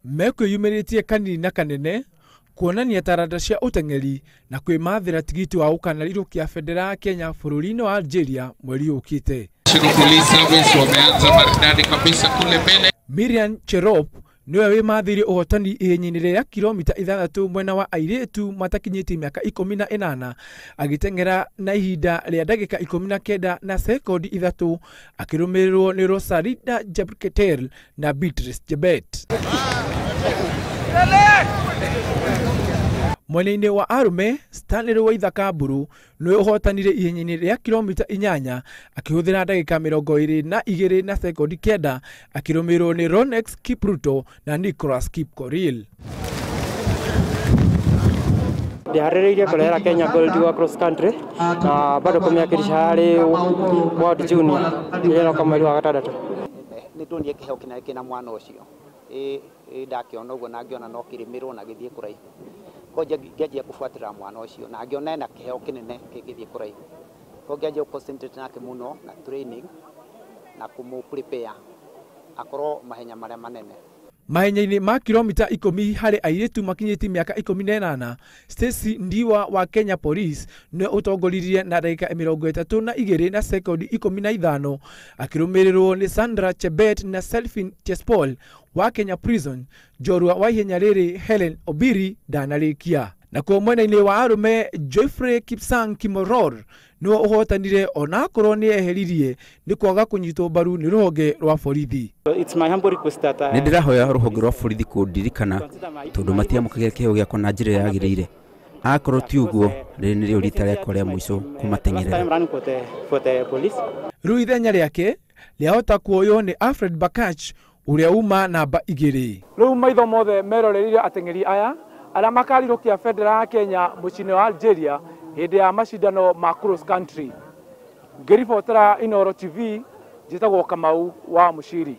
mekwiyumĩrĩtie kanini na kanene kuonania taranda cia ũteng'eri na kwĩmathĩra tigiti wa gũkanarirwo kĩa bendera ya Kenya bũrũri-inĩ wa Algeria mweri ũkĩte. Miriam Cherop niwe wĩmathĩire ũhotani ihenya-inĩ rĩa kilomita 6 mwena wa airĩtu matakinyĩtie mĩaka 18 agĩteng'era na ihinda rĩa ndagĩka 19 na sekondi 3 akĩrũmĩrĩrwo nĩ Rosalinda Jebketer na Beatrice Chebet. Mwena-inĩ wa arume, Stanley Waithaka Mburu niwe ũhotanire ihenya-inĩ rĩa kilomita 8 akĩhũthĩra ndagĩka 22 na sekondi 9 akĩrũmĩrĩrwo nĩ Ronex Kipruto na Nicholas Kipkorir. Ndiharĩrĩirie kũrehera Kenya Gold wa cross country na bado kũmĩakĩrisha harĩ World Junior ĩroka mweri wa gatandatũ. Nĩndonire kĩheo kĩna mwana ũcio ndakĩona ũguo na ngĩona no kĩrĩmĩrwo na gĩthiĩ kũraihu. Ko ngĩanjia kufuatĩra mwana ũcio na ngĩona ena kĩheo kĩnene kĩgĩthiĩ kũraihu. Ko ngĩanjia concentrate nake mũno na training na kũmũ-prepare akorwo mahenya marĩa manene. Mahenya-inĩ ma kilomita 10 harĩ airĩtu makinyĩtie mĩaka 18, Stacy Ndiwa wa Kenya Police nĩ ũtongoririe na ndagĩka 32 na sekondi 15 akĩrũmĩrĩrwo nĩ Sandra Chebet na Selfin Chespol wa Kenya Prison. Njorua wa ihenya rĩrĩ Helen Obiri ndanarĩkia. Na kwa mwena-inĩ wa arume, Geoffrey Kipsang Kimoror niwe ũhotanire onakorwo nĩ eheririe nĩ kwaga kũnyitwo mbaru nĩ rũhonge rwa borithi. Nĩndĩrahoya rũhonge rwa borithi kũndirikana tondũ matiamũkagĩra kĩheo gĩakwa na njĩra yagĩrĩire. Akorwo ti ũguo, rĩrĩ nĩrĩo rita rĩakwa rĩa mũico kũmateng'erera. Rĩu ithenya rĩake rĩahota kuoywo nĩ Alfred Bakach ũrĩa uma namba 2. Rĩu maitho mothe meroreire ateng'eri aya arĩa makarirũkia bendera ya Kenya mũciĩ-inĩ wa Algeria hĩndĩ ya macindano ma cross country. Ngĩribotera Inooro TV, njĩtagwo Kamau wa Muciri.